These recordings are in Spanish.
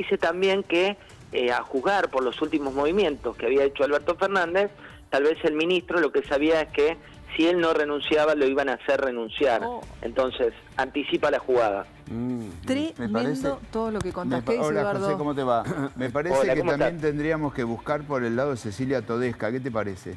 dice también que a juzgar por los últimos movimientos que había hecho Alberto Fernández, tal vez el ministro lo que sabía es que si él no renunciaba lo iban a hacer renunciar. Entonces anticipa la jugada. Tremendo todo lo que contás. ¿Qué dice Hola, Eduardo? José, ¿cómo te va? Me parece Hola, que ¿cómo también estás? tendríamos que buscar por el lado de Cecilia Todesca. ¿Qué te parece?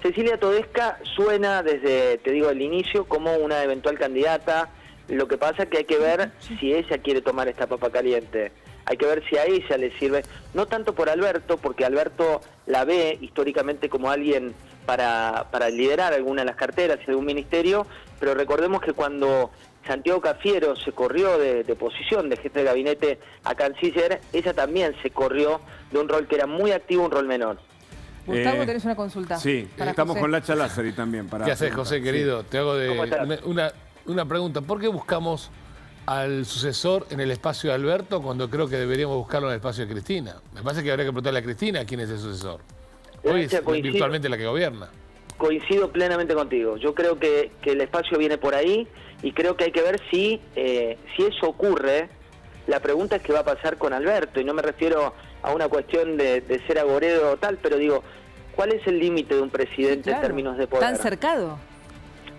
Cecilia Todesca suena desde, te digo, el inicio como una eventual candidata. Lo que pasa es que hay que ver si ella quiere tomar esta papa caliente. Hay que ver si a ella le sirve, no tanto por Alberto, porque Alberto la ve históricamente como alguien para liderar alguna de las carteras de un ministerio, pero recordemos que cuando Santiago Cafiero se corrió de posición de jefe de gabinete a canciller, ella también se corrió de un rol que era muy activo, un rol menor. Gustavo, tenés una consulta. Sí, para estamos José. con Lacha Lázari también. ¿Qué haces, José, querido? Te hago ¿Cómo estás? una pregunta. ¿Por qué buscamos al sucesor en el espacio de Alberto cuando creo que deberíamos buscarlo en el espacio de Cristina? Me parece que habría que preguntarle a Cristina quién es el sucesor. Hoy es Coincido. virtualmente la que gobierna. Coincido plenamente contigo. Yo creo que el espacio viene por ahí y creo que hay que ver si eso ocurre. La pregunta es qué va a pasar con Alberto, y no me refiero a una cuestión de ser agoredo o tal, pero digo, ¿cuál es el límite de un presidente en términos de poder? Tan cercado.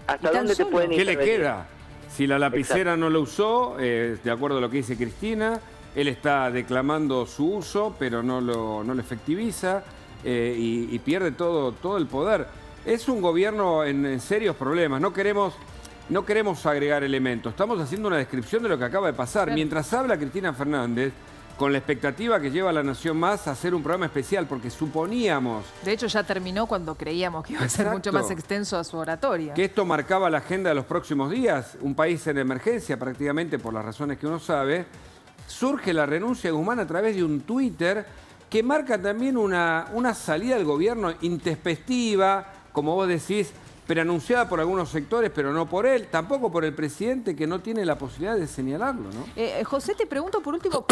¿Hasta y tan dónde te solo. pueden ¿Qué le intervenir? queda? Si la lapicera no lo usó, de acuerdo a lo que dice Cristina, él está declamando su uso, pero no lo efectiviza y pierde todo el poder. Es un gobierno en serios problemas. No queremos agregar elementos. Estamos haciendo una descripción de lo que acaba de pasar. Claro. Mientras habla Cristina Fernández, con la expectativa que lleva a La Nación Más a hacer un programa especial, porque suponíamos De hecho, ya terminó cuando creíamos que iba a ser Exacto. mucho más extenso a su oratoria. que esto marcaba la agenda de los próximos días, un país en emergencia prácticamente por las razones que uno sabe, surge la renuncia de Guzmán a través de un Twitter que marca también una salida del gobierno intempestiva, como vos decís, preanunciada por algunos sectores, pero no por él, tampoco por el presidente, que no tiene la posibilidad de señalarlo, ¿no? José, te pregunto por último,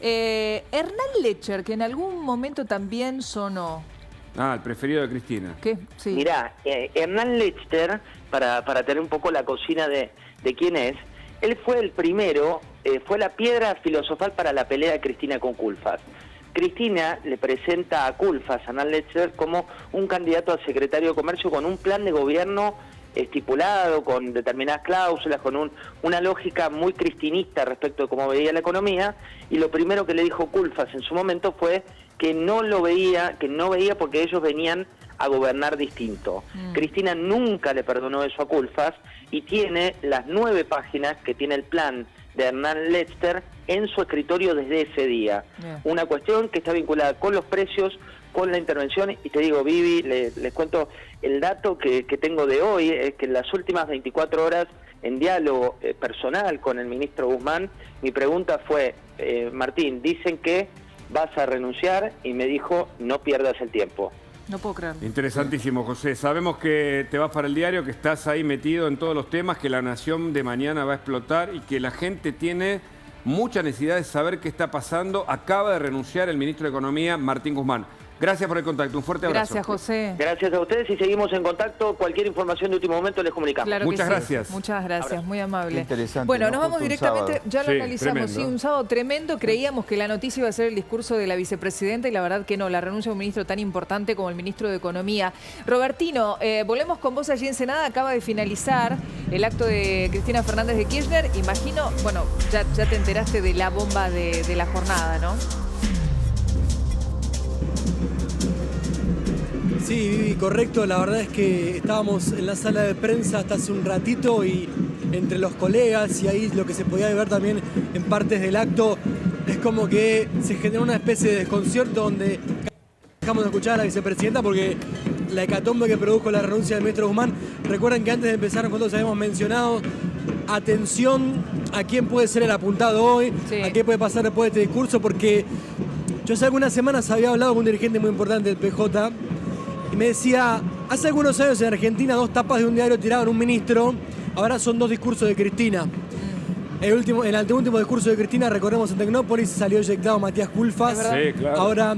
Hernán Lecher, que en algún momento también sonó. Ah, el preferido de Cristina. ¿Qué? Sí. Mirá, Hernán Lechter, para tener un poco la cocina de quién es, él fue el primero, fue la piedra filosofal para la pelea de Cristina con Culfas. Cristina le presenta a Culfas, a Hernán Lechter, como un candidato a secretario de Comercio con un plan de gobierno estipulado, con determinadas cláusulas, con una lógica muy cristinista respecto de cómo veía la economía, y lo primero que le dijo Culfas en su momento fue que no veía porque ellos venían a gobernar distinto. Cristina nunca le perdonó eso a Culfas y tiene las 9 páginas que tiene el plan de Hernán Lechter en su escritorio desde ese día. Bien. Una cuestión que está vinculada con los precios, con la intervención, y te digo, Vivi, les cuento el dato que tengo de hoy, es que en las últimas 24 horas, en diálogo personal con el ministro Guzmán, mi pregunta fue, Martín, dicen que vas a renunciar, y me dijo, no pierdas el tiempo. No puedo creer. Interesantísimo, José. Sabemos que te vas para el diario, que estás ahí metido en todos los temas, que La Nación de mañana va a explotar y que la gente tiene mucha necesidad de saber qué está pasando. Acaba de renunciar el ministro de Economía, Martín Guzmán. Gracias por el contacto. Un fuerte abrazo. Gracias, José. Gracias a ustedes y seguimos en contacto. Cualquier información de último momento les comunicamos. Claro que Muchas sí. gracias. Muchas gracias, muy amable. Qué interesante, Bueno, ¿no? nos vamos Justo un directamente, sábado. ya lo Sí, analizamos, tremendo. sí, un sábado tremendo. Creíamos que la noticia iba a ser el discurso de la vicepresidenta y la verdad que no, la renuncia de un ministro tan importante como el ministro de Economía. Robertino, volvemos con vos allí en Senada. Acaba de finalizar el acto de Cristina Fernández de Kirchner. Imagino, bueno, ya te enteraste de la bomba de la jornada, ¿no? Sí, Vivi, correcto. La verdad es que estábamos en la sala de prensa hasta hace un ratito y entre los colegas y ahí lo que se podía ver también en partes del acto es como que se generó una especie de desconcierto donde dejamos de escuchar a la vicepresidenta porque la hecatombe que produjo la renuncia del ministro Guzmán. Recuerden que antes de empezar nosotros habíamos mencionado atención a quién puede ser el apuntado hoy, Sí. a qué puede pasar después de este discurso, porque yo hace algunas semanas había hablado con un dirigente muy importante del PJ y me decía, hace algunos años en Argentina 2 tapas de un diario tiraban un ministro, ahora son 2 discursos de Cristina. El anteúltimo discurso de Cristina, recordemos en Tecnópolis, salió eyectado Matías Culfas. Es verdad. Sí, claro. Ahora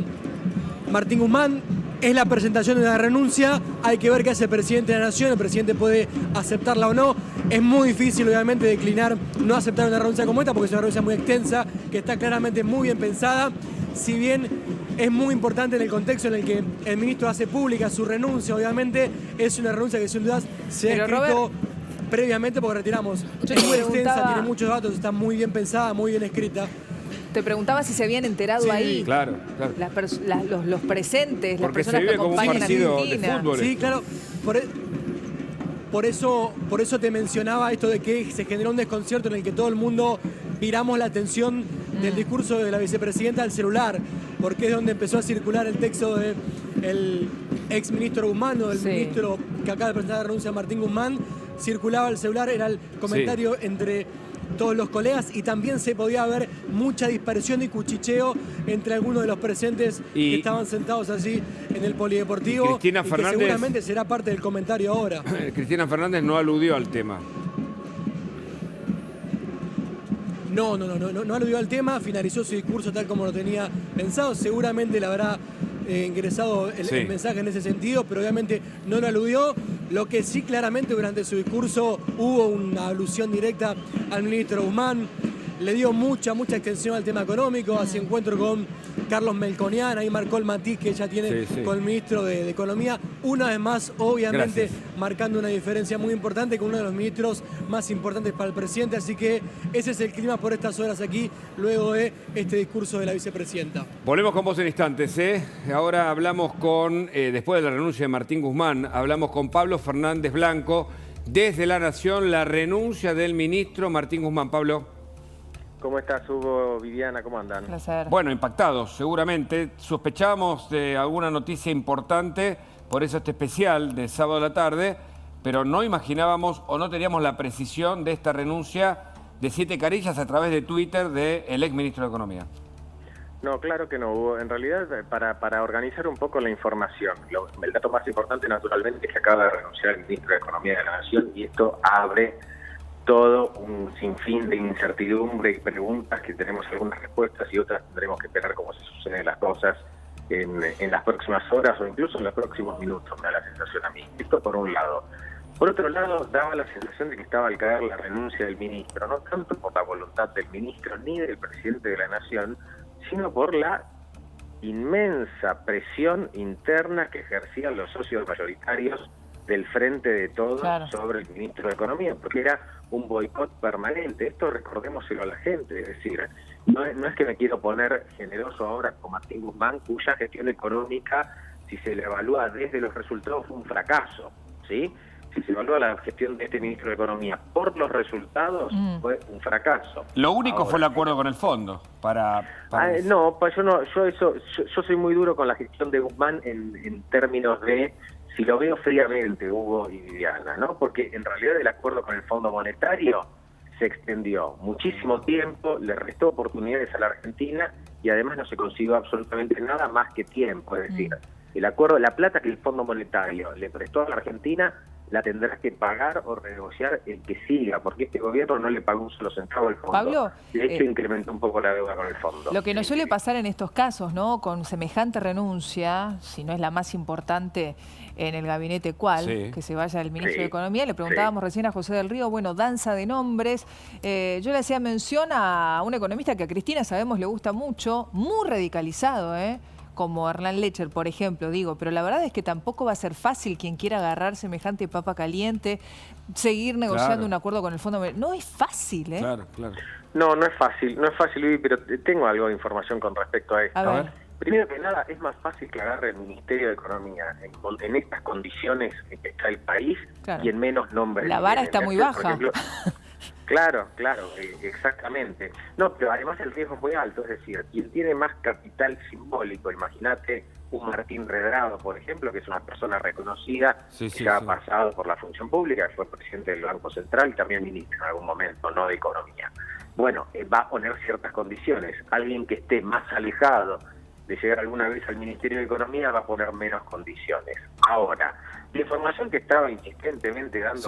Martín Guzmán, es la presentación de una renuncia, hay que ver qué hace el presidente de la Nación, el presidente puede aceptarla o no. Es muy difícil, obviamente, declinar, no aceptar una renuncia como esta, porque es una renuncia muy extensa, que está claramente muy bien pensada. Si bien es muy importante en el contexto en el que el ministro hace pública su renuncia, obviamente, es una renuncia que sin dudas se ha escrito previamente, porque retiramos. Es muy extensa, tiene muchos datos, está muy bien pensada, muy bien escrita. Te preguntaba si se habían enterado ahí. Claro. Los presentes, porque las personas que acompañan a Cristina. Fútbol. Sí, claro. Por eso te mencionaba esto de que se generó un desconcierto en el que todo el mundo viramos la atención del discurso de la vicepresidenta al celular, porque es donde empezó a circular el texto del ex ministro Guzmán, o del ministro que acaba de presentar la renuncia, Martín Guzmán. Circulaba el celular, era el comentario entre todos los colegas, y también se podía ver mucha dispersión y cuchicheo entre algunos de los presentes que estaban sentados allí en el polideportivo. Cristina Fernández, que seguramente será parte del comentario ahora. Cristina Fernández no aludió al tema. No aludió al tema, finalizó su discurso tal como lo tenía pensado. Seguramente le habrá ingresado el mensaje en ese sentido, pero obviamente no lo aludió. Lo que sí, claramente durante su discurso hubo una alusión directa al ministro Guzmán. Le dio mucha extensión al tema económico, hace encuentro con Carlos Melconian, ahí marcó el matiz que ella tiene con el ministro de Economía. Una vez más, obviamente, marcando una diferencia muy importante con uno de los ministros más importantes para el presidente. Así que ese es el clima por estas horas aquí, luego de este discurso de la vicepresidenta. Volvemos con vos en instantes, ¿eh? Ahora hablamos con, después de la renuncia de Martín Guzmán, hablamos con Pablo Fernández Blanco, desde La Nación, la renuncia del ministro Martín Guzmán. Pablo. ¿Cómo estás, Hugo, Viviana? ¿Cómo andan? Placer. Bueno, impactados, seguramente. Sospechábamos de alguna noticia importante, por eso este especial de sábado a la tarde, pero no imaginábamos o no teníamos la precisión de esta renuncia de 7 carillas a través de Twitter del ex ministro de Economía. No, claro que no, Hugo. En realidad, para organizar un poco la información, el dato más importante, naturalmente, es que acaba de renunciar el ministro de Economía de la Nación, y esto abre todo un sinfín de incertidumbre y preguntas que tenemos algunas respuestas y otras tendremos que esperar cómo se suceden las cosas en las próximas horas o incluso en los próximos minutos, me da la sensación a mí. Esto por un lado. Por otro lado, daba la sensación de que estaba al caer la renuncia del ministro, no tanto por la voluntad del ministro ni del presidente de la Nación, sino por la inmensa presión interna que ejercían los socios mayoritarios del Frente de Todos sobre el ministro de Economía, porque era un boicot permanente. Esto recordémoselo a la gente, es decir, no es que me quiero poner generoso ahora con Martín Guzmán, cuya gestión económica, si se le evalúa desde los resultados, fue un fracaso, ¿sí? Si se evalúa la gestión de este ministro de Economía por los resultados, fue un fracaso. Lo único fue el acuerdo con el fondo no, pues yo soy muy duro con la gestión de Guzmán en términos de, si lo veo fríamente, Hugo y Viviana, ¿no? Porque en realidad el acuerdo con el Fondo Monetario se extendió muchísimo tiempo, le restó oportunidades a la Argentina y además no se consiguió absolutamente nada más que tiempo. Es decir, el acuerdo, la plata que el Fondo Monetario le prestó a la Argentina, la tendrás que pagar o renegociar el que siga, porque este gobierno no le pagó un solo centavo al fondo. Pablo, de hecho, incrementó un poco la deuda con el fondo. Lo que nos suele pasar en estos casos, ¿no? Con semejante renuncia, si no es la más importante en el gabinete, ¿cuál? Que se vaya el ministro de Economía. Le preguntábamos recién a José del Río, bueno, danza de nombres. Yo le hacía mención a un economista que a Cristina sabemos le gusta mucho, muy radicalizado, como Hernán Lecher, por ejemplo, digo, pero la verdad es que tampoco va a ser fácil quien quiera agarrar semejante papa caliente, seguir negociando un acuerdo con el Fondo. No es fácil, Claro. No es fácil, Luis, pero tengo algo de información con respecto a esto. A ver. Primero que nada, es más fácil que agarre el Ministerio de Economía en estas condiciones en que está el país y en menos nombres. La vara está muy baja. Claro, exactamente. No, pero además el riesgo es muy alto, es decir, quien tiene más capital simbólico, imagínate un Martín Redrado, por ejemplo, que es una persona reconocida, que ya ha pasado por la función pública, que fue presidente del Banco Central y también ministro en algún momento, no de Economía. Bueno, va a poner ciertas condiciones. Alguien que esté más alejado de llegar alguna vez al Ministerio de Economía va a poner menos condiciones. Ahora, la información que estaba insistentemente dando